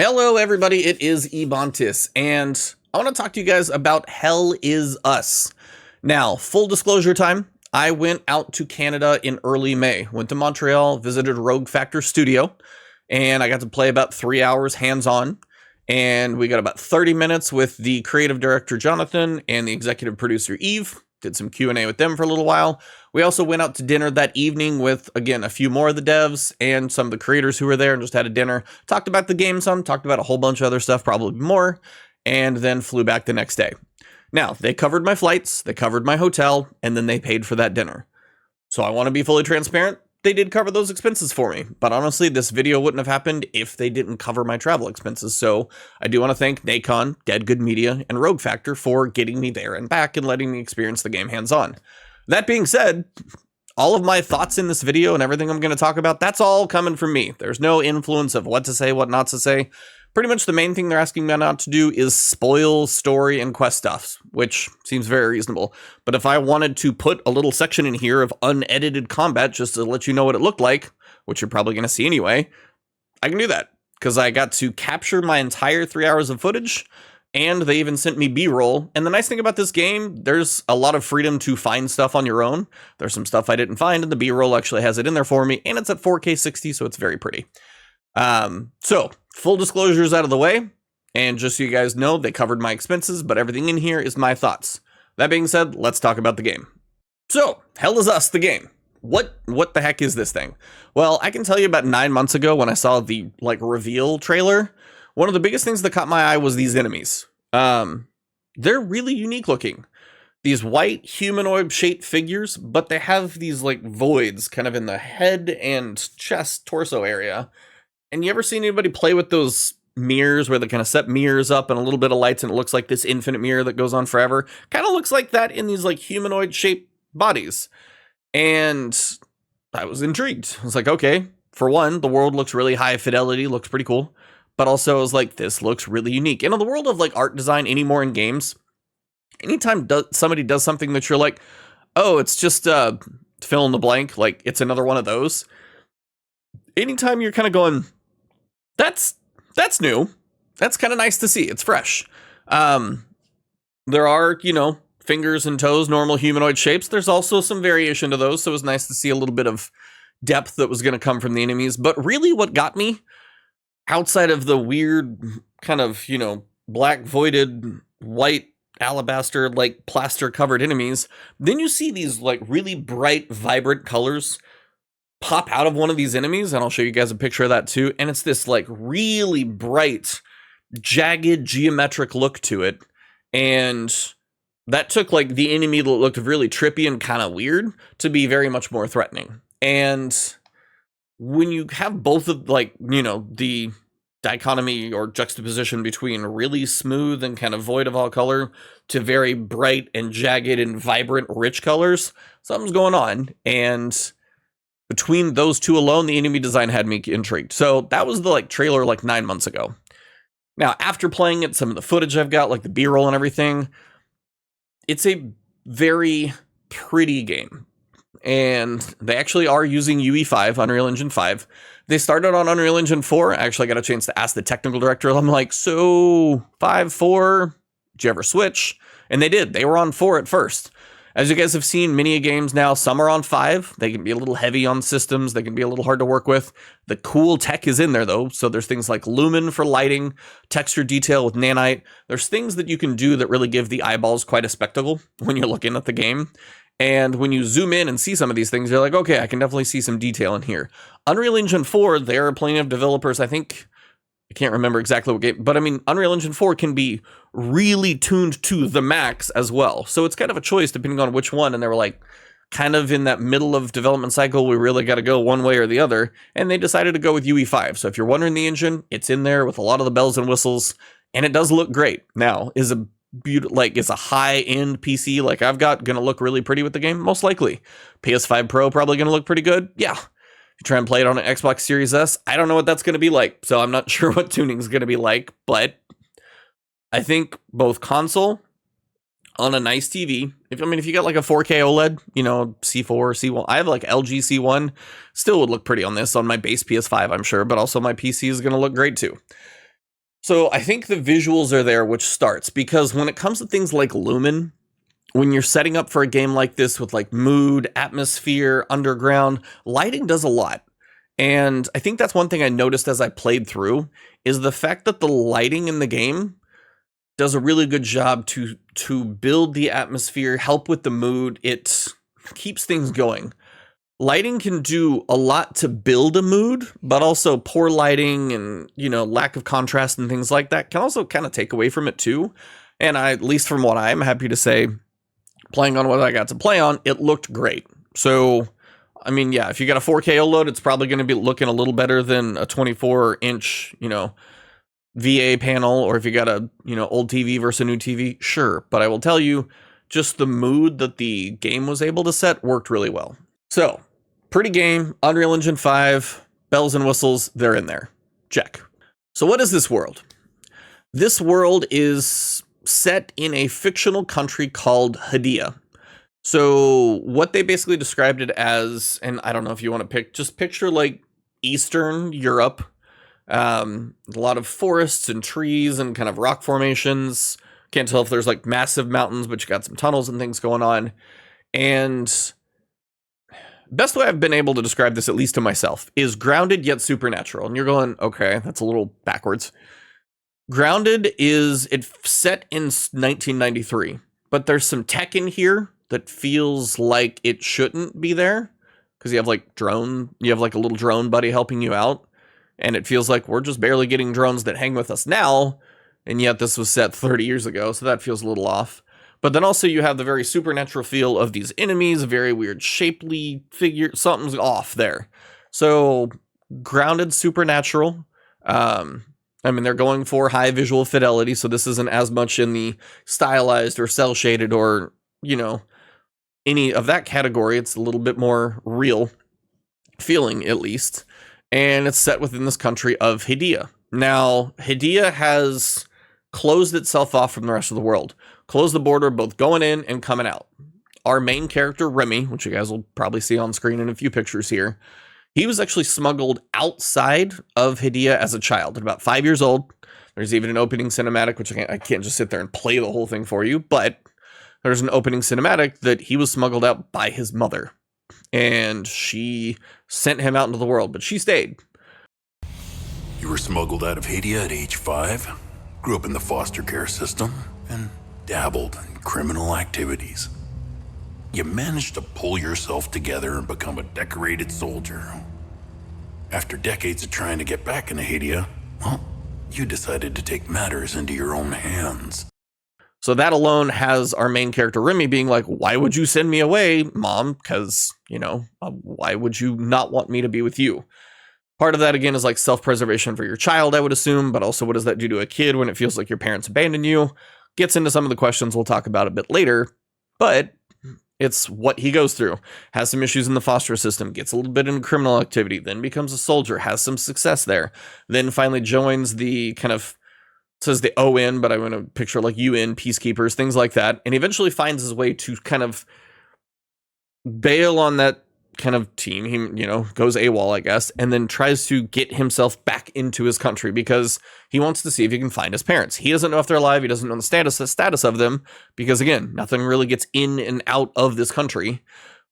Hello, everybody. It is Ebontis, and I want to talk to you guys about Hell Is Us. Now, full disclosure time, I went out to Canada in early May. Went to Montreal, visited Rogue Factor Studio, and I got to play about 3 hours hands-on. And we got about 30 minutes with the creative director, Jonathan, and the executive producer, Eve. Did some Q&A with them for a little while. We also went out to dinner that evening with, again, a few more of the devs and some of the creators who were there and just had a dinner. Talked about the game some, talked about a whole bunch of other stuff, probably more, and then flew back the next day. Now, they covered my flights, they covered my hotel, and then they paid for that dinner. So I want to be fully transparent. They did cover those expenses for me, but honestly, this video wouldn't have happened if they didn't cover my travel expenses. So I do want to thank Nacon, Dead Good Media, and Rogue Factor for getting me there and back and letting me experience the game hands-on. That being said, all of my thoughts in this video and everything I'm going to talk about, that's all coming from me. There's no influence of what to say, what not to say. Pretty much the main thing they're asking me not to do is spoil story and quest stuff, which seems very reasonable. But if I wanted to put a little section in here of unedited combat just to let you know what it looked like, which you're probably going to see anyway, I can do that. Because I got to capture my entire 3 hours of footage, and they even sent me B-roll. And the nice thing about this game, there's a lot of freedom to find stuff on your own. There's some stuff I didn't find, and the B-roll actually has it in there for me, and it's at 4K 60, so it's very pretty. So full disclosures out of the way, and just so you guys know, they covered my expenses, but everything in here is my thoughts. That being said, let's talk about the game. So, Hell Is Us, the game. What the heck is this thing? Well, I can tell you about 9 months ago when I saw the, reveal trailer, one of the biggest things that caught my eye was these enemies. They're really unique looking. These white humanoid-shaped figures, but they have these, voids kind of in the head and chest, torso area. And you ever seen anybody play with those mirrors where they kind of set mirrors up and a little bit of lights and it looks like this infinite mirror that goes on forever? Kind of looks like that in these humanoid shaped bodies. And I was intrigued. I was like, okay, for one, the world looks really high fidelity, looks pretty cool. But also I was like, this looks really unique. And in the world of art design anymore in games, anytime somebody does something that you're like, oh, it's just fill in the blank, it's another one of those. Anytime you're kind of going, that's new. That's kind of nice to see. It's fresh. There are, fingers and toes, normal humanoid shapes. There's also some variation to those, so it was nice to see a little bit of depth that was going to come from the enemies. But really what got me, outside of the weird kind of, black voided, white alabaster, plaster covered enemies, then you see these really bright, vibrant colors pop out of one of these enemies, and I'll show you guys a picture of that too. And it's this really bright, jagged, geometric look to it. And that took the enemy that looked really trippy and kind of weird to be very much more threatening. And when you have both of the dichotomy or juxtaposition between really smooth and kind of void of all color to very bright and jagged and vibrant, rich colors, something's going on. And between those two alone, the enemy design had me intrigued. So that was the trailer 9 months ago. Now, after playing it, some of the footage I've got, the B-roll and everything, it's a very pretty game. And they actually are using UE5, Unreal Engine 5. They started on Unreal Engine 4. I actually got a chance to ask the technical director. I'm like, so 5, 4, did you ever switch? And they did. They were on 4 at first. As you guys have seen, many games now, some are on 5. They can be a little heavy on systems. They can be a little hard to work with. The cool tech is in there, though. So there's things like lumen for lighting, texture detail with nanite. There's things that you can do that really give the eyeballs quite a spectacle when you're looking at the game. And when you zoom in and see some of these things, you're like, okay, I can definitely see some detail in here. Unreal Engine 4, there are plenty of developers, I can't remember exactly what game, but Unreal Engine 4 can be really tuned to the max as well. So it's kind of a choice depending on which one. And they were kind of in that middle of development cycle, we really got to go one way or the other. And they decided to go with UE5. So if you're wondering the engine, it's in there with a lot of the bells and whistles, and it does look great. Now, is a is a high-end PC I've got gonna look really pretty with the game? Most likely. PS5 Pro probably gonna look pretty good? Yeah. You try and play it on an Xbox Series S, I don't know what that's going to be like, so I'm not sure what tuning's going to be like, but I think both console on a nice TV, if you got a 4K OLED, C4, C1, I have LG C1, still would look pretty on this, on my base PS5, I'm sure, but also my PC is going to look great too. So I think the visuals are there, which starts because when it comes to things like Lumen, when you're setting up for a game like this with like mood, atmosphere, underground, lighting does a lot. And I think that's one thing I noticed as I played through is the fact that the lighting in the game does a really good job to build the atmosphere, help with the mood. It keeps things going. Lighting can do a lot to build a mood, but also poor lighting and, lack of contrast and things like that can also kind of take away from it too. And at least from what I'm happy to say, playing on what I got to play on, it looked great. So, I mean, yeah, if you got a 4K OLED, it's probably going to be looking a little better than a 24-inch, VA panel, or if you got a, old TV versus a new TV, sure. But I will tell you, just the mood that the game was able to set worked really well. So, pretty game, Unreal Engine 5, bells and whistles, they're in there. Check. So what is this world? This world is set in a fictional country called Hadia. So what they basically described it as, and I don't know if you want to just picture like Eastern Europe, a lot of forests and trees and kind of rock formations. Can't tell if there's like massive mountains, but you got some tunnels and things going on. And best way I've been able to describe this, at least to myself, is grounded yet supernatural. And you're going, okay, that's a little backwards. Grounded is set in 1993, but there's some tech in here that feels like it shouldn't be there because you have like a little drone buddy helping you out. And it feels like we're just barely getting drones that hang with us now. And yet this was set 30 years ago. So that feels a little off. But then also you have the very supernatural feel of these enemies, very weird shapely figure. Something's off there. So grounded, supernatural. They're going for high visual fidelity. So this isn't as much in the stylized or cel shaded or, any of that category. It's a little bit more real feeling, at least. And it's set within this country of Hadia. Now, Hadia has closed itself off from the rest of the world. Closed the border, both going in and coming out. Our main character, Remy, which you guys will probably see on screen in a few pictures here, he was actually smuggled outside of Hadia as a child, at about 5 years old. There's even an opening cinematic, which I can't just sit there and play the whole thing for you, but there's an opening cinematic that he was smuggled out by his mother. And she sent him out into the world, but she stayed. You were smuggled out of Haiti at age 5, grew up in the foster care system, and dabbled in criminal activities. You managed to pull yourself together and become a decorated soldier. After decades of trying to get back into Haiti, you decided to take matters into your own hands. So that alone has our main character, Remy, being like, why would you send me away, Mom? Because, why would you not want me to be with you? Part of that, again, is like self-preservation for your child, I would assume, but also what does that do to a kid when it feels like your parents abandon you? Gets into some of the questions we'll talk about a bit later, but it's what he goes through. Has some issues in the foster system, gets a little bit into criminal activity, then becomes a soldier, has some success there, then finally joins the kind of, says the ON, but I want to picture like UN, peacekeepers, things like that, and eventually finds his way to kind of bail on that kind of team. He, goes AWOL, I guess, and then tries to get himself back into his country because he wants to see if he can find his parents. He doesn't know if they're alive. He doesn't know the status of them because, again, nothing really gets in and out of this country,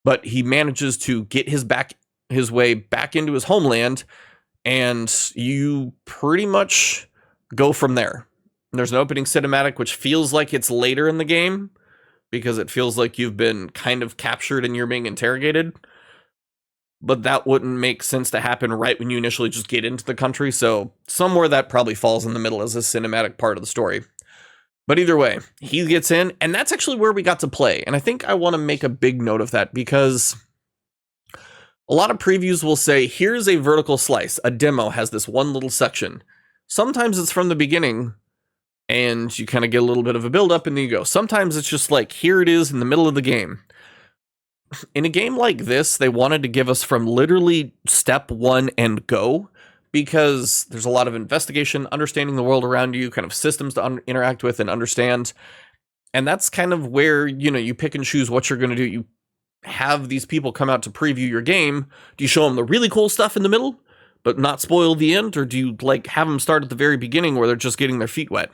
but he manages to get his way back into his homeland, and you pretty much go from there. There's an opening cinematic, which feels like it's later in the game because it feels like you've been kind of captured and you're being interrogated. But that wouldn't make sense to happen right when you initially just get into the country. So somewhere that probably falls in the middle as a cinematic part of the story. But either way, he gets in, and that's actually where we got to play. And I think I want to make a big note of that because a lot of previews will say, here's a vertical slice. A demo has this one little section. Sometimes it's from the beginning and you kind of get a little bit of a build up and then you go. Sometimes it's just like, here it is in the middle of the game. In a game like this, they wanted to give us from literally step one and go, because there's a lot of investigation, understanding the world around you, kind of systems to interact with and understand. And that's kind of where, you pick and choose what you're going to do. You have these people come out to preview your game. Do you show them the really cool stuff in the middle? but not spoil the end? Or do you like have them start at the very beginning where they're just getting their feet wet?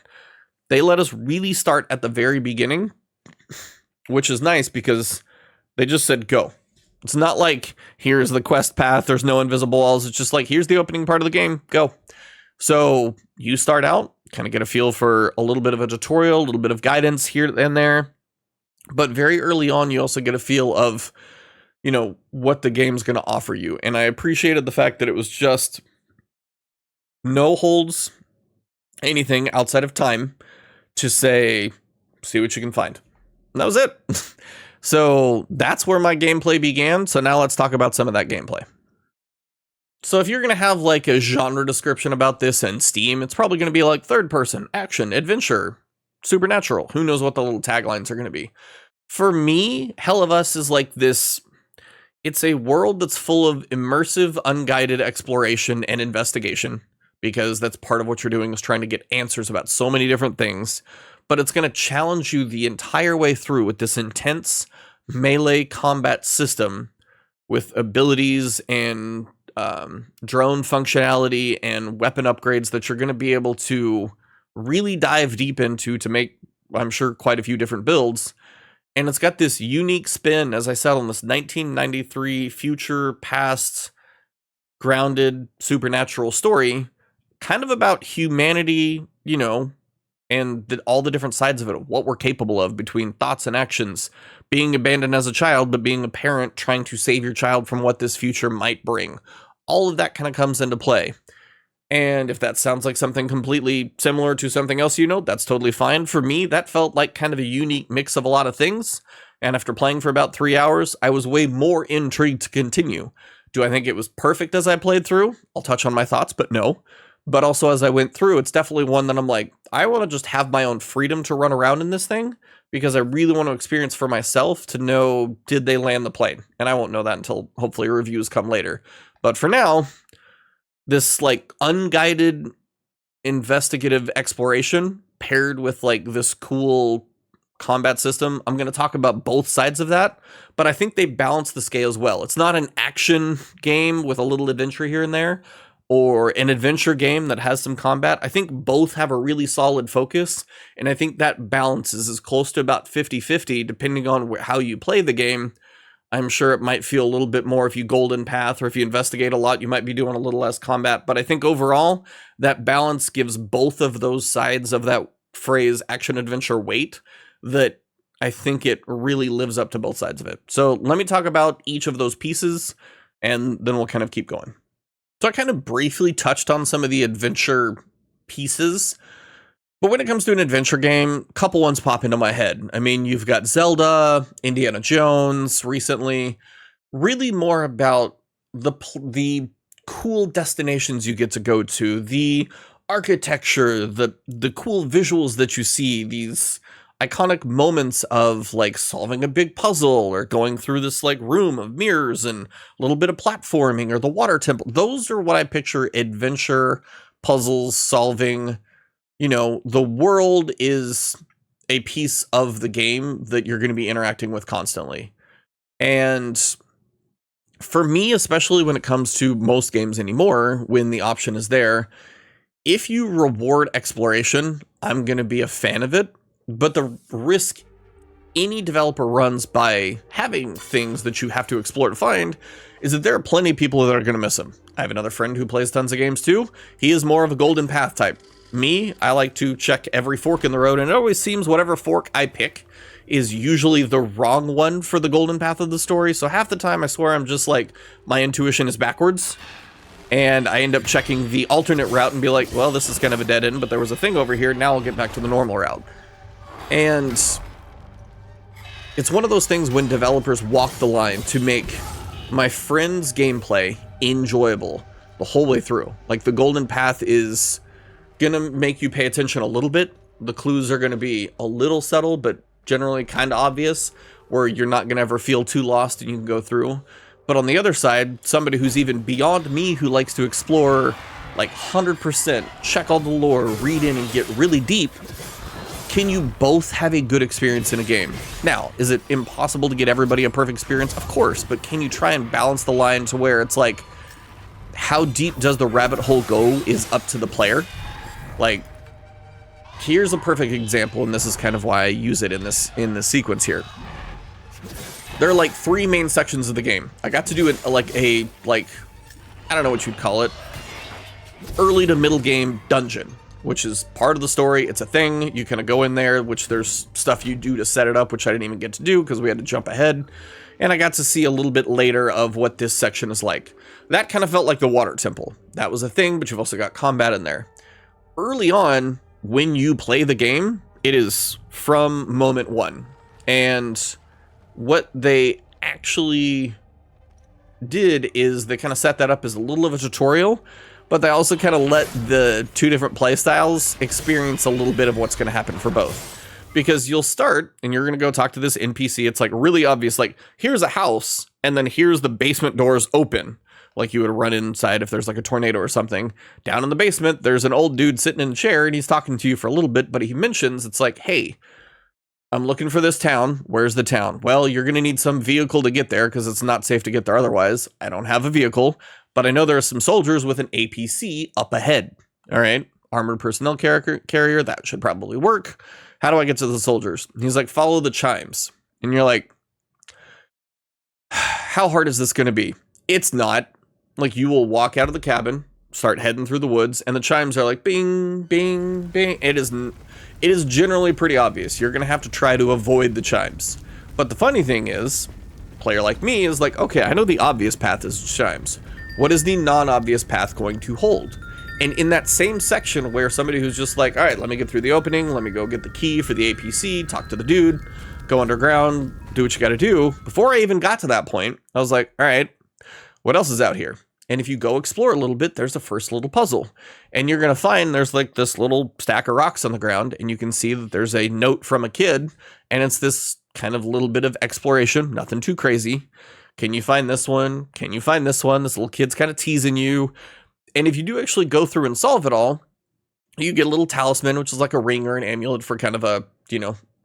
They let us really start at the very beginning, which is nice because they just said go. It's not like here's the quest path, there's no invisible walls. It's just like here's the opening part of the game, go. So you start out, kind of get a feel for a little bit of a tutorial, a little bit of guidance here and there. But very early on, you also get a feel of, you know, what the game's going to offer you. And I appreciated the fact that it was just no holds, anything outside of time to say, see what you can find. And that was it. So that's where my gameplay began. So now let's talk about some of that gameplay. So if you're going to have like a genre description about this in Steam, it's probably going to be like third person, action, adventure, supernatural. Who knows what the little taglines are going to be. For me, Hell of Us is like this. It's a world that's full of immersive, unguided exploration and investigation, because that's part of what you're doing is trying to get answers about so many different things. But it's going to challenge you the entire way through with this intense melee combat system with abilities and drone functionality and weapon upgrades that you're going to be able to really dive deep into to make, I'm sure, quite a few different builds. And it's got this unique spin, as I said, on this 1993 future past grounded supernatural story, kind of about humanity, you know, and all the different sides of it, what we're capable of between thoughts and actions, being abandoned as a child, but being a parent trying to save your child from what this future might bring. All of that kind of comes into play. And if that sounds like something completely similar to something else, you know, that's totally fine. For me, that felt like kind of a unique mix of a lot of things. And after playing for about 3 hours, I was way more intrigued to continue. Do I think it was perfect as I played through? I'll touch on my thoughts, but no. But also as I went through, it's definitely one that I'm like, I want to just have my own freedom to run around in this thing, because I really want to experience for myself to know, did they land the plane? And I won't know that until hopefully reviews come later. But for now, this like unguided investigative exploration paired with like this cool combat system, I'm going to talk about both sides of that, but I think they balance the scales well. It's not an action game with a little adventure here and there, or an adventure game that has some combat. I think both have a really solid focus, and I think that balance is as close to about 50-50 depending on how you play the game. I'm sure it might feel a little bit more if you golden path, or if you investigate a lot, you might be doing a little less combat. But I think overall, that balance gives both of those sides of that phrase action adventure weight that I think it really lives up to both sides of it. So let me talk about each of those pieces, and then we'll kind of keep going. So I kind of briefly touched on some of the adventure pieces. But when it comes to an adventure game, a couple ones pop into my head. I mean, you've got Zelda, Indiana Jones recently, really more about the cool destinations you get to go to, the architecture, the cool visuals that you see, these iconic moments of like solving a big puzzle or going through this like room of mirrors and a little bit of platforming, or the water temple. Those are what I picture adventure, puzzles, solving. You know, the world is a piece of the game that you're going to be interacting with constantly. And for me, especially when it comes to most games anymore, when the option is there, if you reward exploration, I'm going to be a fan of it. But the risk any developer runs by having things that you have to explore to find is that there are plenty of people that are going to miss them. I have another friend who plays tons of games too. He is more of a golden path type. Me, I like to check every fork in the road, and it always seems whatever fork I pick is usually the wrong one for the golden path of the story. So half the time I swear I'm just like, my intuition is backwards, and I end up checking the alternate route and be like, well, this is kind of a dead end, but there was a thing over here, now I'll get back to the normal route. And it's one of those things when developers walk the line to make my friend's gameplay enjoyable the whole way through. Like, the golden path is gonna make you pay attention a little bit. The clues are gonna be a little subtle, but generally kind of obvious, where you're not gonna ever feel too lost and you can go through. But on the other side, somebody who's even beyond me, who likes to explore like 100%, check all the lore, read in and get really deep, can you both have a good experience in a game? Now, is it impossible to get everybody a perfect experience? Of course, but can you try and balance the line to where it's like, how deep does the rabbit hole go is up to the player. Like, here's a perfect example, and this is kind of why I use it in this sequence here. There are like 3 main sections of the game. I got to do it like I don't know what you'd call it, early to middle game dungeon, which is part of the story. It's a thing. You kind of go in there, which there's stuff you do to set it up, which I didn't even get to do because we had to jump ahead. And I got to see a little bit later of what this section is like. That kind of felt like the water temple. That was a thing, but you've also got combat in there. Early on, when you play the game, it is from moment 1. And what they actually did is they kind of set that up as a little of a tutorial, but they also kind of let the 2 different playstyles experience a little bit of what's going to happen for both. Because you'll start and you're going to go talk to this NPC. It's like really obvious, like here's a house and then here's the basement doors open. Like you would run inside if there's like a tornado or something. Down in the basement, there's an old dude sitting in a chair and he's talking to you for a little bit, but he mentions it's like, hey, I'm looking for this town. Where's the town? Well, you're going to need some vehicle to get there because it's not safe to get there otherwise. I don't have a vehicle, but I know there are some soldiers with an APC up ahead. All right. Armored personnel carrier. That should probably work. How do I get to the soldiers? He's like, follow the chimes. And you're like, how hard is this going to be? It's not. Like, you will walk out of the cabin, start heading through the woods, and the chimes are like, bing, bing, bing. It is generally pretty obvious. You're going to have to try to avoid the chimes. But the funny thing is, a player like me is like, okay, I know the obvious path is chimes. What is the non-obvious path going to hold? And in that same section where somebody who's just like, all right, let me get through the opening, let me go get the key for the APC, talk to the dude, go underground, do what you got to do. Before I even got to that point, I was like, all right, what else is out here? And if you go explore a little bit, there's the first little puzzle. And you're going to find there's like this little stack of rocks on the ground, and you can see that there's a note from a kid, and it's this kind of little bit of exploration, nothing too crazy. Can you find this one? Can you find this one? This little kid's kind of teasing you. And if you do actually go through and solve it all, you get a little talisman, which is like a ring or an amulet for kind of a,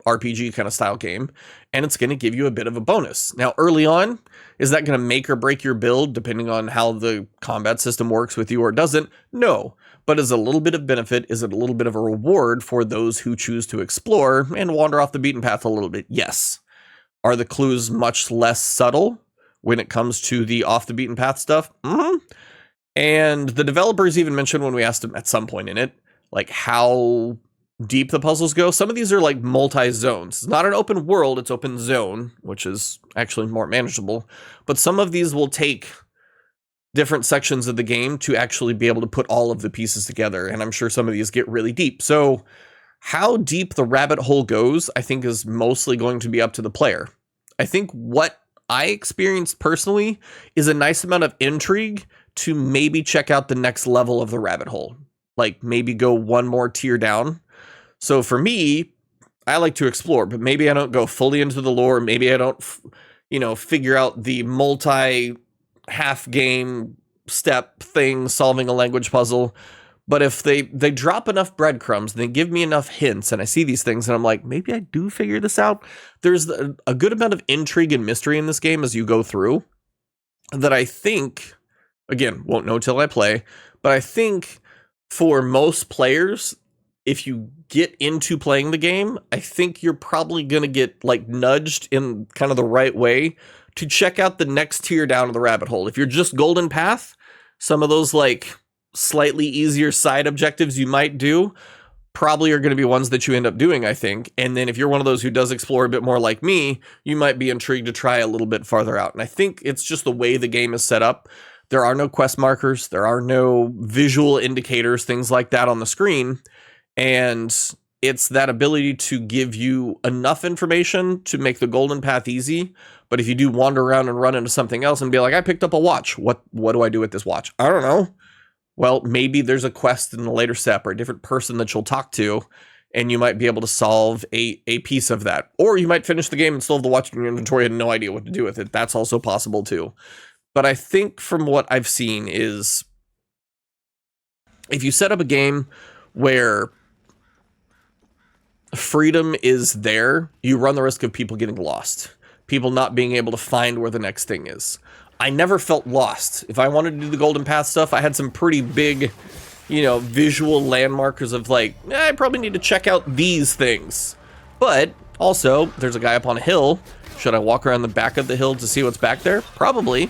RPG kind of style game. And it's going to give you a bit of a bonus. Now, early on, is that going to make or break your build depending on how the combat system works with you or doesn't? No. But as a little bit of benefit, is it a little bit of a reward for those who choose to explore and wander off the beaten path a little bit? Yes. Are the clues much less subtle when it comes to the off the beaten path stuff? Mm-hmm. And the developers even mentioned when we asked them at some point in it, like how deep the puzzles go. Some of these are like multi-zones. It's not an open world, it's open zone, which is actually more manageable. But some of these will take different sections of the game to actually be able to put all of the pieces together. And I'm sure some of these get really deep. So how deep the rabbit hole goes, I think is mostly going to be up to the player. I think what I experienced personally is a nice amount of intrigue to maybe check out the next level of the rabbit hole. Like maybe go one more tier down. So for me, I like to explore, but maybe I don't go fully into the lore. Maybe I don't, figure out the multi-half game step thing, solving a language puzzle. But if they drop enough breadcrumbs, and they give me enough hints, and I see these things, and I'm like, maybe I do figure this out. There's a good amount of intrigue and mystery in this game as you go through that I think, again, won't know till I play, but I think for most players, if you get into playing the game, I think you're probably going to get like nudged in kind of the right way to check out the next tier down of the rabbit hole. If you're just Golden Path, some of those like slightly easier side objectives you might do probably are going to be ones that you end up doing, I think. And then if you're one of those who does explore a bit more like me, you might be intrigued to try a little bit farther out. And I think it's just the way the game is set up. There are no quest markers. There are no visual indicators, things like that on the screen. And it's that ability to give you enough information to make the Golden Path easy. But if you do wander around and run into something else and be like, I picked up a watch. What do I do with this watch? I don't know. Well, maybe there's a quest in the later step or a different person that you'll talk to, and you might be able to solve a piece of that. Or you might finish the game and still have the watch in your inventory and no idea what to do with it. That's also possible too. But I think from what I've seen is if you set up a game where freedom is there, you run the risk of people getting lost, people not being able to find where the next thing is. I never felt lost. If I wanted to do the Golden Path stuff, I had some pretty big, visual landmarkers of like, I probably need to check out these things. But also, there's a guy up on a hill. Should I walk around the back of the hill to see what's back there? Probably.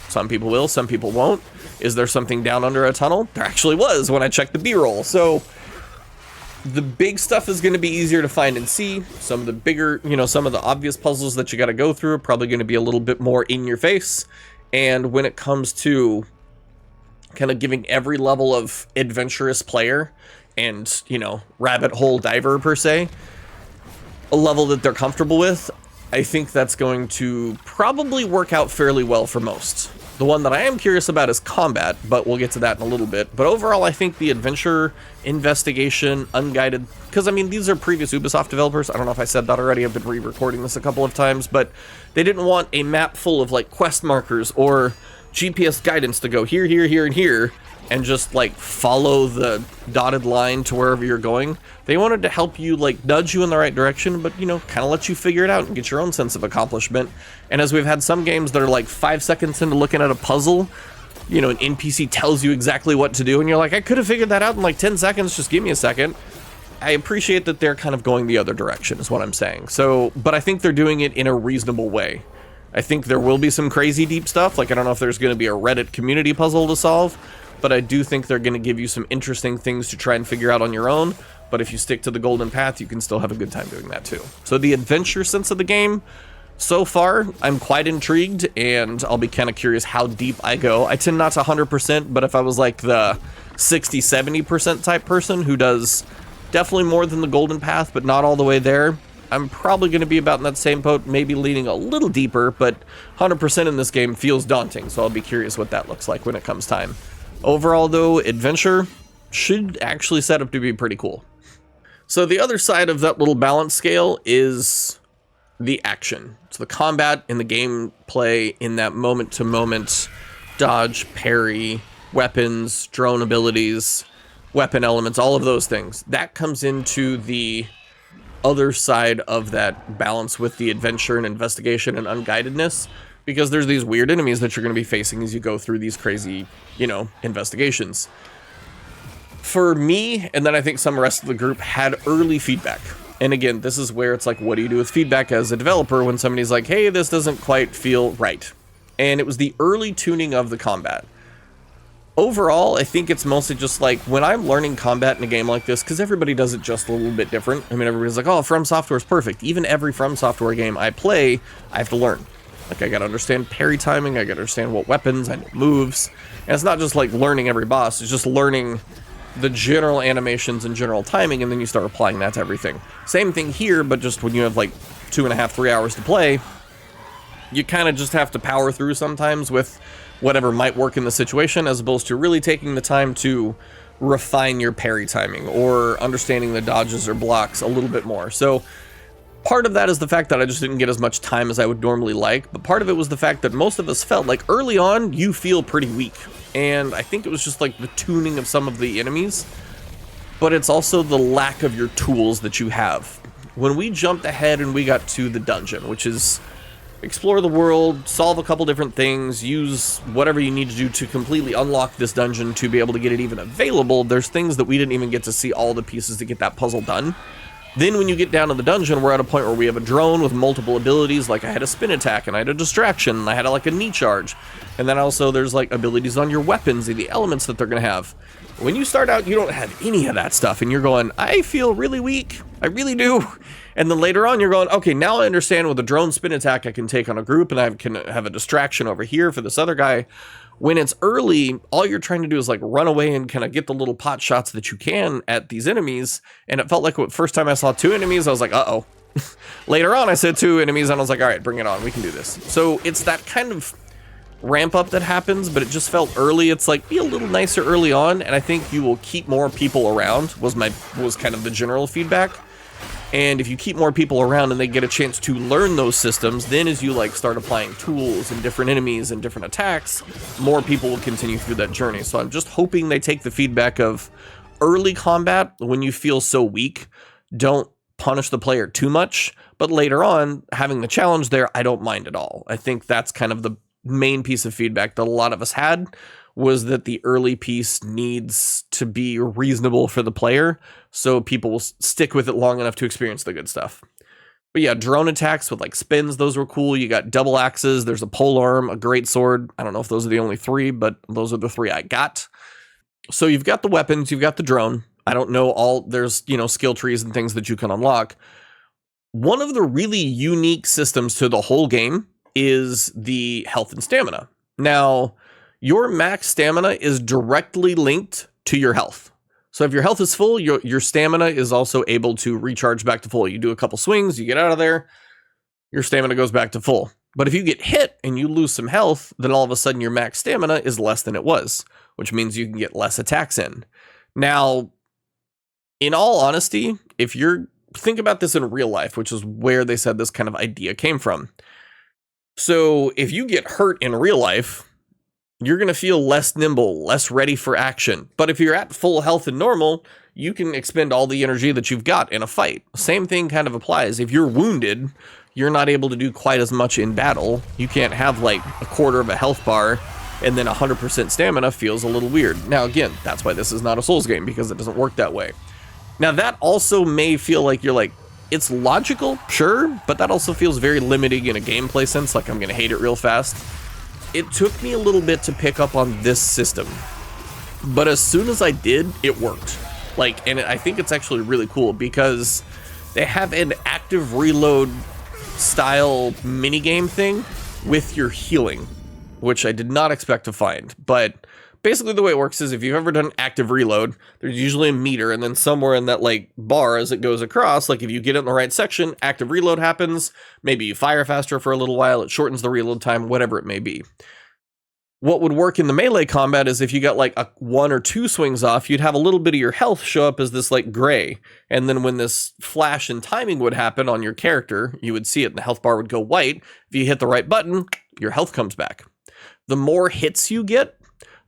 Some people will, some people won't. Is there something down under a tunnel? There actually was when I checked the B-roll. So the big stuff is going to be easier to find and see. Some of the bigger, some of the obvious puzzles that you got to go through are probably going to be a little bit more in your face. And when it comes to kind of giving every level of adventurous player and, rabbit hole diver per se, a level that they're comfortable with, I think that's going to probably work out fairly well for most. The one that I am curious about is combat, but we'll get to that in a little bit. But overall, I think the adventure, investigation, unguided, because I mean, these are previous Ubisoft developers. I don't know if I said that already. I've been re-recording this a couple of times, but they didn't want a map full of like quest markers or GPS guidance to go here, here, here, and here, and just like follow the dotted line to wherever you're going. They wanted to help you, like nudge you in the right direction, but kind of let you figure it out and get your own sense of accomplishment. And as we've had some games that are like 5 seconds into looking at a puzzle, an NPC tells you exactly what to do, and you're like, I could have figured that out in like 10 seconds, just give me a second. I appreciate that they're kind of going the other direction, is what I'm saying. So, but I think they're doing it in a reasonable way. I think there will be some crazy deep stuff, like I don't know if there's going to be a Reddit community puzzle to solve, but I do think they're going to give you some interesting things to try and figure out on your own. But if you stick to the Golden Path, you can still have a good time doing that too. So the adventure sense of the game, so far, I'm quite intrigued, and I'll be kind of curious how deep I go. I tend not to 100%, but if I was like the 60-70% type person who does definitely more than the Golden Path, but not all the way there, I'm probably going to be about in that same boat, maybe leaning a little deeper, but 100% in this game feels daunting, so I'll be curious what that looks like when it comes time. Overall, though, adventure should actually set up to be pretty cool. So the other side of that little balance scale is the action. So the combat in the gameplay in that moment-to-moment dodge, parry, weapons, drone abilities, weapon elements, all of those things. That comes into the other side of that balance with the adventure and investigation and unguidedness, because there's these weird enemies that you're going to be facing as you go through these crazy, investigations. For me, and then I think some rest of the group had early feedback. And again, this is where it's like, what do you do with feedback as a developer when somebody's like, hey, this doesn't quite feel right? And it was the early tuning of the combat. Overall, I think it's mostly just like when I'm learning combat in a game like this, because everybody does it just a little bit different. I mean, everybody's like, oh, From Software is perfect. Even every From Software game I play, I have to learn. Like, I gotta understand parry timing, I gotta understand what weapons, I know moves. And it's not just like learning every boss, it's just learning the general animations and general timing, and then you start applying that to everything. Same thing here, but just when you have like 2.5, 3 hours to play, you kind of just have to power through sometimes with whatever might work in the situation, as opposed to really taking the time to refine your parry timing or understanding the dodges or blocks a little bit more. So part of that is the fact that I just didn't get as much time as I would normally like, but part of it was the fact that most of us felt like early on you feel pretty weak. And I think it was just like the tuning of some of the enemies, but it's also the lack of your tools that you have. When we jumped ahead and we got to the dungeon, which is explore the world, solve a couple different things, use whatever you need to do to completely unlock this dungeon to be able to get it even available, there's things that we didn't even get to see all the pieces to get that puzzle done. Then when you get down to the dungeon, we're at a point where we have a drone with multiple abilities, like I had a spin attack, and I had a distraction, and I had like a knee charge. And then also there's like abilities on your weapons and the elements that they're going to have. When you start out, you don't have any of that stuff, and you're going, I feel really weak. I really do. And then later on, you're going, okay, now I understand with a drone spin attack I can take on a group, and I can have a distraction over here for this other guy. When it's early, all you're trying to do is like run away and kind of get the little pot shots that you can at these enemies. And it felt like the first time I saw 2 enemies, I was like, uh-oh. Later on, I said 2 enemies, and I was like, all right, bring it on. We can do this. So it's that kind of ramp up that happens, but it just felt early. It's like, be a little nicer early on, and I think you will keep more people around, was kind of the general feedback. And if you keep more people around and they get a chance to learn those systems, then as you like start applying tools and different enemies and different attacks, more people will continue through that journey. So I'm just hoping they take the feedback of early combat, when you feel so weak, don't punish the player too much. But later on, having the challenge there, I don't mind at all. I think that's kind of the main piece of feedback that a lot of us had, was that the early piece needs to be reasonable for the player so people will stick with it long enough to experience the good stuff. But yeah, drone attacks with like spins, those were cool. You got double axes, there's a polearm, a great sword. I don't know if those are the only three, but those are the three I got. So you've got the weapons, you've got the drone. I don't know there's, skill trees and things that you can unlock. One of the really unique systems to the whole game is the health and stamina. Now, your max stamina is directly linked to your health. So if your health is full, your stamina is also able to recharge back to full. You do a couple swings, you get out of there, your stamina goes back to full. But if you get hit and you lose some health, then all of a sudden your max stamina is less than it was, which means you can get less attacks in. Now, in all honesty, think about this in real life, which is where they said this kind of idea came from. So if you get hurt in real life, you're going to feel less nimble, less ready for action. But if you're at full health and normal, you can expend all the energy that you've got in a fight. Same thing kind of applies. If you're wounded, you're not able to do quite as much in battle. You can't have like a quarter of a health bar and then 100% stamina feels a little weird. Now, again, that's why this is not a Souls game, because it doesn't work that way. Now, that also may feel like you're like, it's logical, sure, but that also feels very limiting in a gameplay sense, like I'm going to hate it real fast. It took me a little bit to pick up on this system, but as soon as I did, it worked. I think it's actually really cool because they have an active reload style minigame thing with your healing, which I did not expect to find. But basically the way it works is if you've ever done active reload, there's usually a meter, and then somewhere in that like bar as it goes across, like if you get it in the right section, active reload happens. Maybe you fire faster for a little while, it shortens the reload time, whatever it may be. What would work in the melee combat is if you got like a 1 or 2 swings off, you'd have a little bit of your health show up as this like gray. And then when this flash and timing would happen on your character, you would see it and the health bar would go white. If you hit the right button, your health comes back. The more hits you get,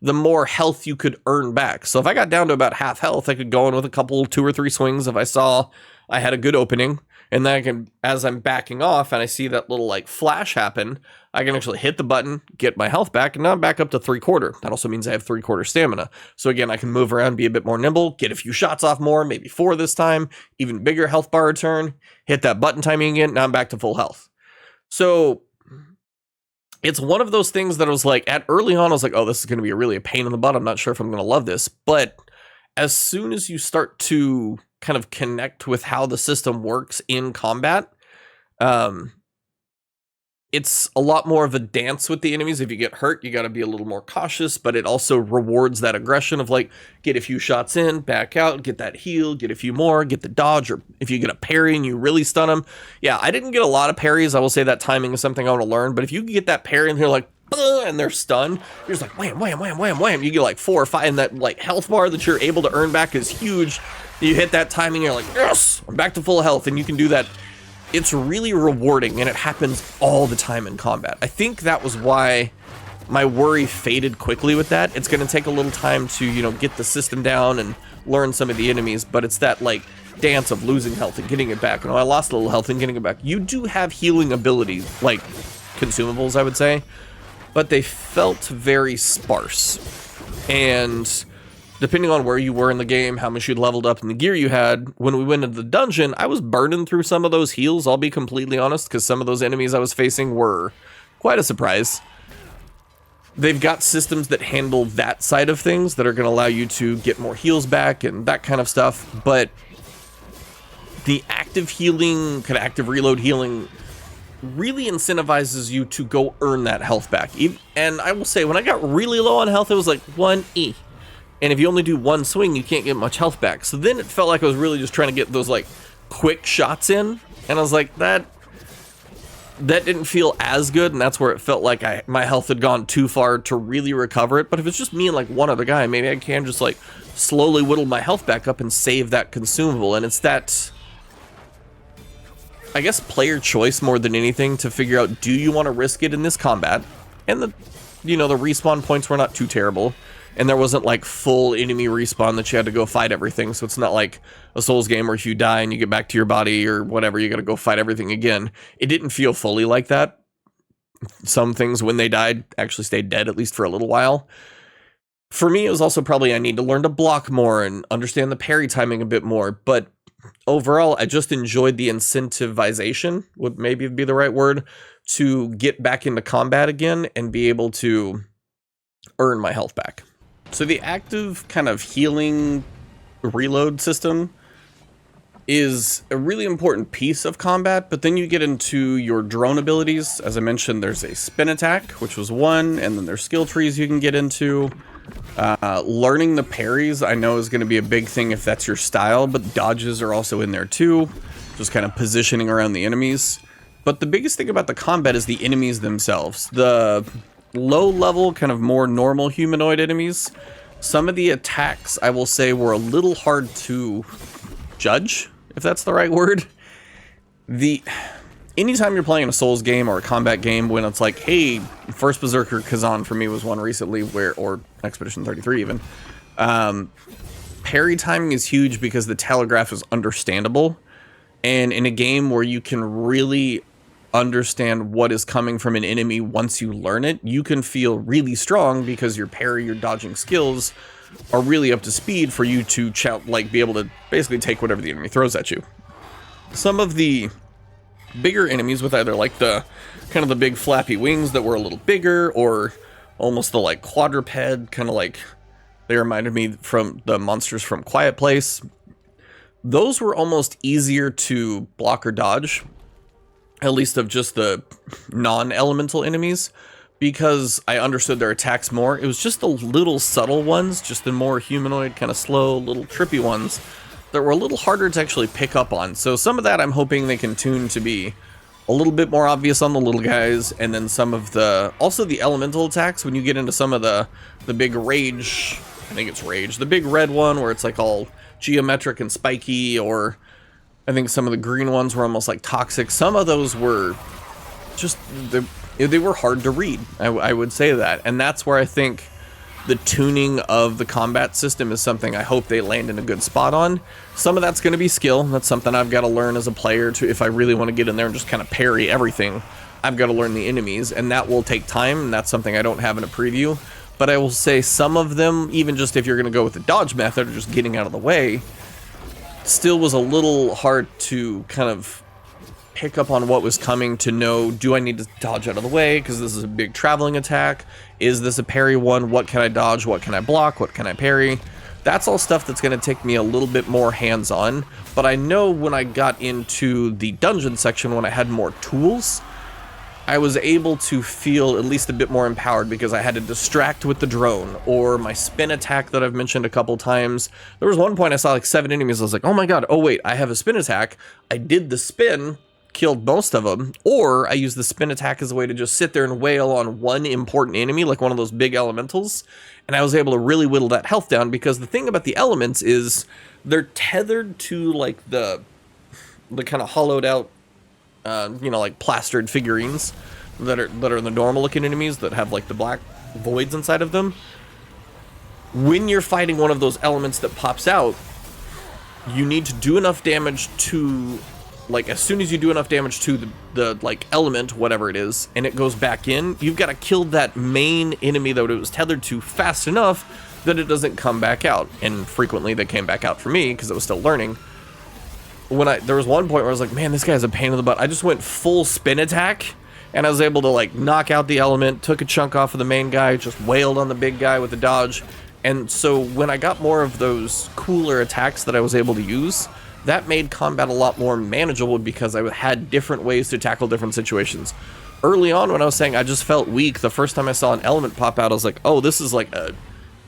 the more health you could earn back. So if I got down to about half health, I could go in with a couple, 2 or 3 swings if I saw I had a good opening. And then I can, as I'm backing off and I see that little like flash happen, I can actually hit the button, get my health back, and now I'm back up to 3/4. That also means I have 3/4 stamina. So again, I can move around, be a bit more nimble, get a few shots off more, maybe 4 this time, even bigger health bar return, hit that button timing again, now I'm back to full health. So it's one of those things that I was like, at early on, I was like, oh, this is going to be really a pain in the butt. I'm not sure if I'm going to love this. But as soon as you start to kind of connect with how the system works in combat, it's a lot more of a dance with the enemies. If you get hurt, you got to be a little more cautious, but it also rewards that aggression of like, get a few shots in, back out, get that heal, get a few more, get the dodge, or if you get a parry and you really stun them. Yeah, I didn't get a lot of parries. I will say that timing is something I want to learn, but if you get that parry and they're like, and they're stunned, you're just like, wham, wham, wham, wham, wham. You get like 4 or 5, and that like health bar that you're able to earn back is huge. You hit that timing, you're like, yes, I'm back to full health, and you can do that. It's really rewarding, and it happens all the time in combat. I think that was why my worry faded quickly with that. It's going to take a little time to, get the system down and learn some of the enemies, but it's that, like, dance of losing health and getting it back. I lost a little health and getting it back. You do have healing abilities, like consumables, I would say, but they felt very sparse. And depending on where you were in the game, how much you'd leveled up and the gear you had, when we went into the dungeon, I was burning through some of those heals, I'll be completely honest, because some of those enemies I was facing were quite a surprise. They've got systems that handle that side of things that are going to allow you to get more heals back and that kind of stuff, but the active healing, kind of active reload healing, really incentivizes you to go earn that health back. And I will say, when I got really low on health, it was like 1E. And if you only do 1 swing, you can't get much health back. So then it felt like I was really just trying to get those like quick shots in. And I was like, that didn't feel as good. And that's where it felt like my health had gone too far to really recover it. But if it's just me and like one other guy, maybe I can just like slowly whittle my health back up and save that consumable. And it's that, I guess, player choice more than anything to figure out, do you want to risk it in this combat? And the respawn points were not too terrible. And there wasn't like full enemy respawn that you had to go fight everything. So it's not like a Souls game where if you die and you get back to your body or whatever, you got to go fight everything again. It didn't feel fully like that. some things when they died actually stayed dead, at least for a little while. For me, it was also probably I need to learn to block more and understand the parry timing a bit more. But overall, I just enjoyed the incentivization, would maybe be the right word, to get back into combat again and be able to earn my health back. So the active kind of healing reload system is a really important piece of combat, but then you get into your drone abilities. As I mentioned, there's a spin attack, which was one, and then there's skill trees you can get into. Learning the parries, I know, is going to be a big thing if that's your style, but dodges are also in there too, just kind of positioning around the enemies. But the biggest thing about the combat is the enemies themselves. The low level, kind of more normal humanoid enemies, some of the attacks, I will say, were a little hard to judge, if that's the right word. Anytime you're playing a Souls game or a combat game, when it's like, hey, first Berserker Kazan for me was one recently, or Expedition 33 even, parry timing is huge because the telegraph is understandable, and in a game where you can really understand what is coming from an enemy once you learn it, you can feel really strong because your parry, your dodging skills are really up to speed for you to be able to basically take whatever the enemy throws at you. Some of the bigger enemies with either like the kind of the big flappy wings that were a little bigger, or almost the like quadruped, kind of like they reminded me from the monsters from Quiet Place. Those were almost easier to block or dodge, at least of just the non-elemental enemies, because I understood their attacks more. It was just the little subtle ones, just the more humanoid, kind of slow, little trippy ones that were a little harder to actually pick up on. So some of that I'm hoping they can tune to be a little bit more obvious on the little guys, and then some of also the elemental attacks, when you get into some of the big rage, I think it's rage, the big red one where it's like all geometric and spiky, or I think some of the green ones were almost like toxic. Some of those were just, they were hard to read, I would say that. And that's where I think the tuning of the combat system is something I hope they land in a good spot on. Some of that's going to be skill. That's something I've got to learn as a player to, if I really want to get in there and just kind of parry everything, I've got to learn the enemies, and that will take time, and that's something I don't have in a preview. But I will say some of them, even just if you're going to go with the dodge method or just getting out of the way, still was a little hard to kind of pick up on what was coming, to know, do I need to dodge out of the way because this is a big traveling attack? Is this a parry one? What can I dodge? What can I block? What can I parry? That's all stuff that's going to take me a little bit more hands-on, but I know when I got into the dungeon section, when I had more tools, I was able to feel at least a bit more empowered because I had to distract with the drone, or my spin attack that I've mentioned a couple times. There was one point I saw like 7 enemies, I was like, oh my god, oh wait, I have a spin attack. I did the spin, killed most of them, or I used the spin attack as a way to just sit there and wail on one important enemy, like one of those big elementals, and I was able to really whittle that health down, because the thing about the elements is they're tethered to like the kind of hollowed out, like plastered figurines that are the normal looking enemies that have like the black voids inside of them. When you're fighting one of those elements that pops out, you need to do enough damage to, like, as soon as you do enough damage to the like element, whatever it is, and it goes back in, you've got to kill that main enemy that it was tethered to fast enough that it doesn't come back out. And frequently they came back out for me because I was still learning. There was one point where I was like, man, this guy's a pain in the butt. I just went full spin attack, and I was able to like knock out the element, took a chunk off of the main guy, just wailed on the big guy with the dodge. And so when I got more of those cooler attacks that I was able to use, that made combat a lot more manageable because I had different ways to tackle different situations. Early on, when I was saying I just felt weak, the first time I saw an element pop out, I was like, oh, this is like a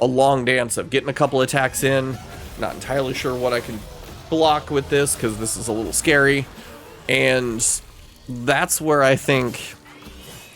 long dance of getting a couple attacks in, not entirely sure what I can block with this because this is a little scary. And that's where I think,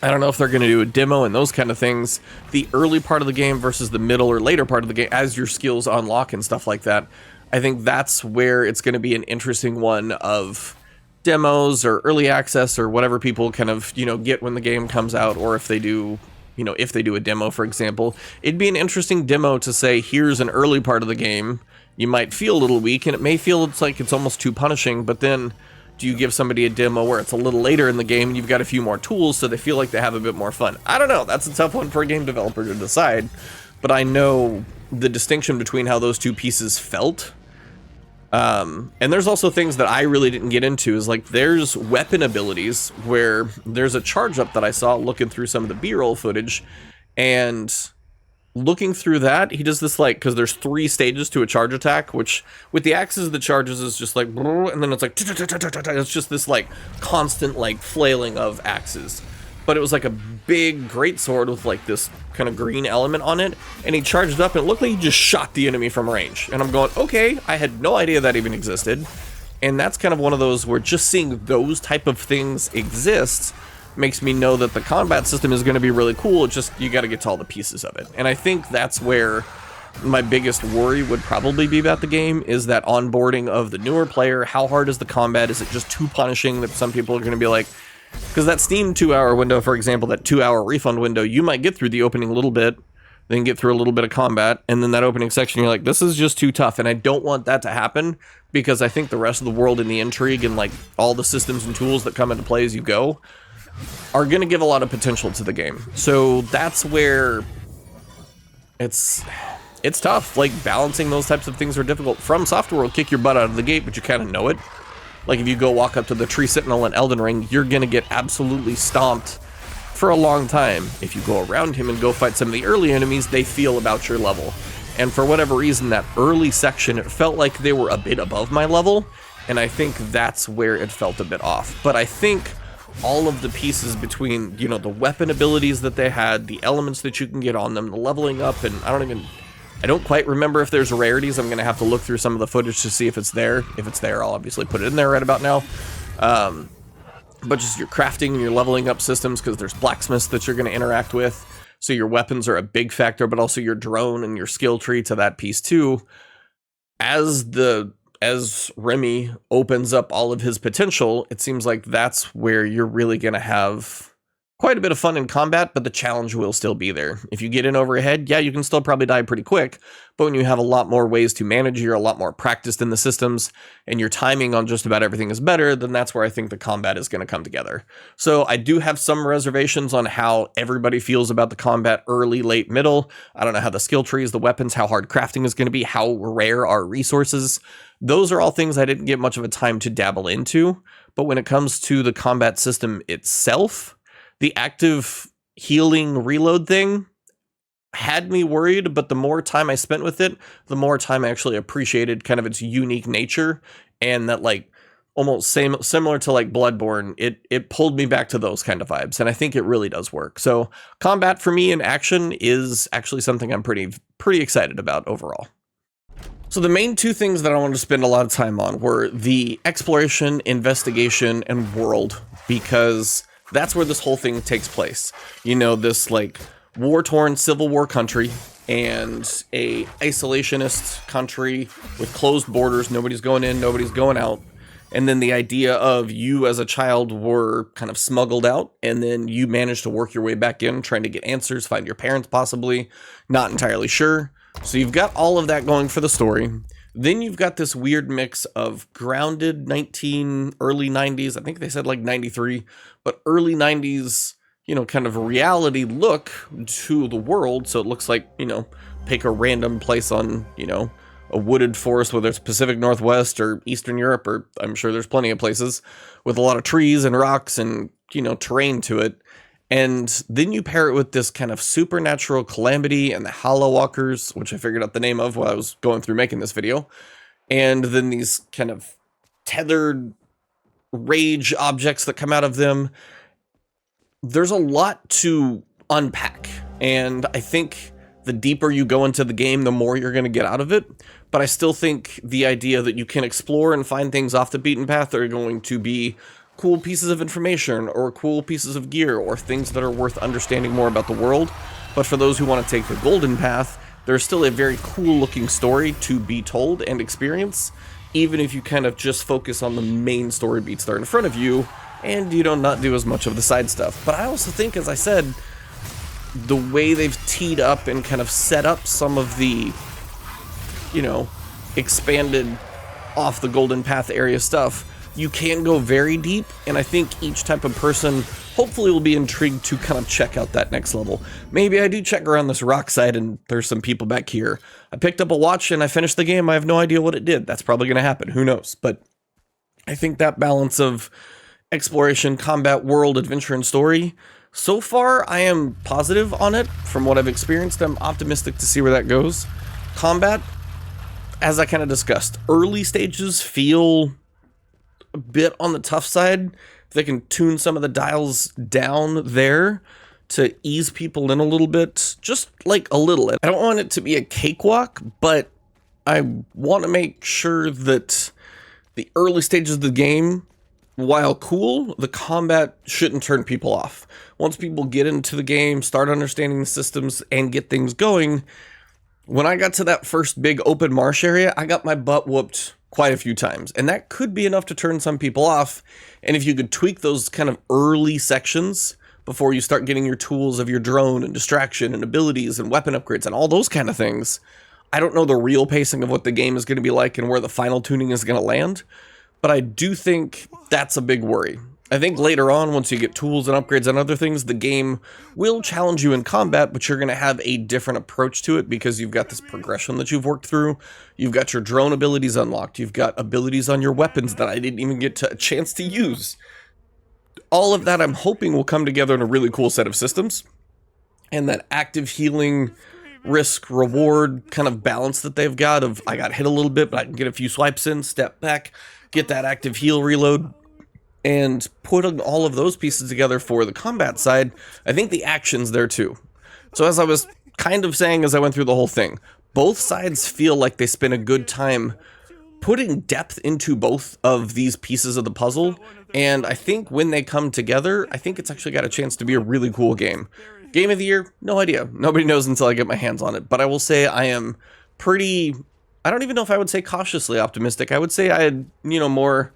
I don't know if they're going to do a demo and those kind of things, the early part of the game versus the middle or later part of the game as your skills unlock and stuff like that. I think that's where it's going to be an interesting one of demos or early access or whatever people kind of, get when the game comes out, or if they do, if they do a demo, for example. It'd be an interesting demo to say, here's an early part of the game. You might feel a little weak, and it may feel it's almost too punishing, but then do you give somebody a demo where it's a little later in the game and you've got a few more tools so they feel like they have a bit more fun? I don't know. That's a tough one for a game developer to decide. But I know the distinction between how those two pieces felt. And there's also things that I really didn't get into, is like there's weapon abilities where there's a charge up that I saw looking through some of the B-roll footage, and looking through that, he does this, like, because there's 3 stages to a charge attack, which with the axes, the charges is just like, and then it's like, it's just this like constant like flailing of axes. But it was like a big greatsword with like this kind of green element on it, and he charged up and it looked like he just shot the enemy from range. And I'm going, okay, I had no idea that even existed. And that's kind of one of those where just seeing those type of things exist makes me know that the combat system is going to be really cool. It's just, you got to get to all the pieces of it. And I think that's where my biggest worry would probably be about the game, is that onboarding of the newer player. How hard is the combat? Is it just too punishing that some people are going to be like, because that Steam 2-hour window, for example, that 2-hour refund window, you might get through the opening little bit, then get through a little bit of combat, and then that opening section, you're like, this is just too tough. And I don't want that to happen, because I think the rest of the world and the intrigue and like all the systems and tools that come into play as you go are going to give a lot of potential to the game. So that's where it's tough. Like, balancing those types of things are difficult. From Software will kick your butt out of the gate, but you kind of know it. Like, if you go walk up to the Tree Sentinel in Elden Ring, you're going to get absolutely stomped for a long time. If you go around him and go fight some of the early enemies, they feel about your level. And for whatever reason, that early section, it felt like they were a bit above my level, and I think that's where it felt a bit off. But I think all of the pieces between, you know, the weapon abilities that they had, the elements that you can get on them, the leveling up, and I don't quite remember if there's rarities. I'm going to have to look through some of the footage to see if it's there. If it's there, I'll obviously put it in there right about now. But just your crafting and your leveling up systems, because there's blacksmiths that you're going to interact with. So your weapons are a big factor, but also your drone and your skill tree to that piece too. As Remy opens up all of his potential, it seems like that's where you're really going to have quite a bit of fun in combat, but the challenge will still be there. If you get in over your head, yeah, you can still probably die pretty quick, but when you have a lot more ways to manage, you're a lot more practiced in the systems, and your timing on just about everything is better, then that's where I think the combat is going to come together. So I do have some reservations on how everybody feels about the combat early, late, middle. I don't know how the skill trees, the weapons, how hard crafting is going to be, how rare are resources. Those are all things I didn't get much of a time to dabble into, but when it comes to the combat system itself, the active healing reload thing had me worried, but the more time I spent with it, the more time I actually appreciated kind of its unique nature, and that, like, almost similar to like Bloodborne, it pulled me back to those kind of vibes, and I think it really does work. So combat for me in action is actually something I'm pretty excited about overall. So the main 2 things that I wanted to spend a lot of time on were the exploration, investigation, and world, because that's where this whole thing takes place. You know, this like war-torn Civil War country, and a isolationist country with closed borders. Nobody's going in, nobody's going out. And then the idea of you as a child were kind of smuggled out, and then you managed to work your way back in, trying to get answers, find your parents possibly, not entirely sure. So you've got all of that going for the story. Then you've got this weird mix of grounded early 90s, I think they said like 93, but early 90s, you know, kind of reality look to the world. So it looks like, you know, pick a random place on, you know, a wooded forest, whether it's Pacific Northwest or Eastern Europe, or I'm sure there's plenty of places with a lot of trees and rocks and, you know, terrain to it. And then you pair it with this kind of supernatural calamity and the Hollow Walkers, which I figured out the name of while I was going through making this video. And then these kind of tethered rage objects that come out of them. There's a lot to unpack. And I think the deeper you go into the game, the more you're going to get out of it. But I still think the idea that you can explore and find things off the beaten path are going to be cool pieces of information or cool pieces of gear or things that are worth understanding more about the world. But for those who want to take the golden path, there's still a very cool looking story to be told and experience, even if you kind of just focus on the main story beats that are in front of you and you don't not do as much of the side stuff. But I also think, as I said, the way they've teed up and kind of set up some of the, you know, expanded off the golden path area stuff, you can go very deep, and I think each type of person hopefully will be intrigued to kind of check out that next level. Maybe I do check around this rock side and there's some people back here. I picked up a watch and I finished the game. I have no idea what it did. That's probably going to happen. Who knows? But I think that balance of exploration, combat, world, adventure, and story, so far I am positive on it. From what I've experienced, I'm optimistic to see where that goes. Combat, as I kind of discussed, early stages feel a bit on the tough side. If they can tune some of the dials down there to ease people in a little bit, just like a little. I don't want it to be a cakewalk, but I want to make sure that the early stages of the game, while cool, the combat shouldn't turn people off. Once people get into the game, start understanding the systems, and get things going, when I got to that first big open marsh area, I got my butt whooped quite a few times, and that could be enough to turn some people off. And if you could tweak those kind of early sections before you start getting your tools of your drone and distraction and abilities and weapon upgrades and all those kind of things, I don't know the real pacing of what the game is going to be like and where the final tuning is going to land, but I do think that's a big worry. I think later on, once you get tools and upgrades and other things, the game will challenge you in combat, but you're going to have a different approach to it because you've got this progression that you've worked through. You've got your drone abilities unlocked. You've got abilities on your weapons that I didn't even get a chance to use. All of that I'm hoping will come together in a really cool set of systems. And that active healing, risk, reward kind of balance that they've got of, I got hit a little bit, but I can get a few swipes in, step back, get that active heal reload, and putting all of those pieces together for the combat side. I think the action's there too. So as I was kind of saying as I went through the whole thing, both sides feel like they spent a good time putting depth into both of these pieces of the puzzle, and I think when they come together, I think it's actually got a chance to be a really cool game. Game of the year? No idea. Nobody knows until I get my hands on it, but I will say I am pretty, I don't even know if I would say cautiously optimistic. I would say I had, more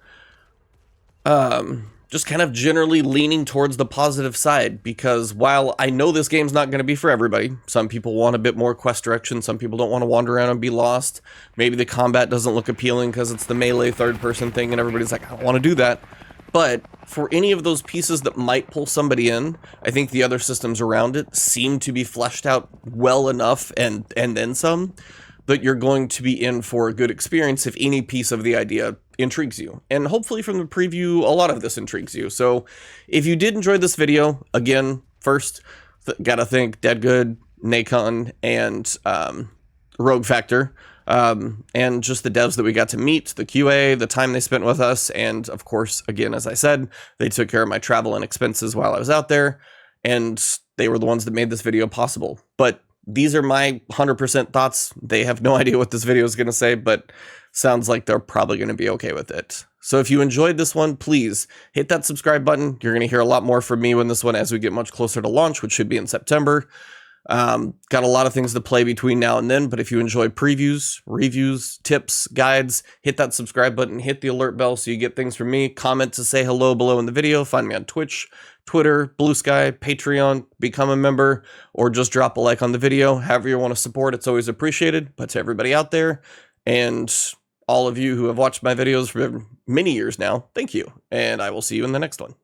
just kind of generally leaning towards the positive side, because while I know this game's not going to be for everybody, some people want a bit more quest direction, some people don't want to wander around and be lost, maybe the combat doesn't look appealing because it's the melee third-person thing and everybody's like, I don't want to do that. But for any of those pieces that might pull somebody in, I think the other systems around it seem to be fleshed out well enough and then some, that you're going to be in for a good experience if any piece of the idea intrigues you. And hopefully from the preview, a lot of this intrigues you. So if you did enjoy this video, again, first, gotta thank Dead Good, Nacon, and Rogue Factor, and just the devs that we got to meet, the QA, the time they spent with us, and of course, again, as I said, they took care of my travel and expenses while I was out there, and they were the ones that made this video possible. But these are my 100% thoughts. They have no idea what this video is going to say, but sounds like they're probably going to be okay with it. So if you enjoyed this one, please hit that subscribe button. You're going to hear a lot more from me when this one, as we get much closer to launch, which should be in September. Got a lot of things to play between now and then, but if you enjoy previews, reviews, tips, guides, hit that subscribe button, hit the alert bell so you get things from me. Comment to say hello below in the video. Find me on Twitch, Twitter, Blue Sky, Patreon, become a member, or just drop a like on the video. However you want to support, it's always appreciated. But to everybody out there, and all of you who have watched my videos for many years now, thank you, and I will see you in the next one.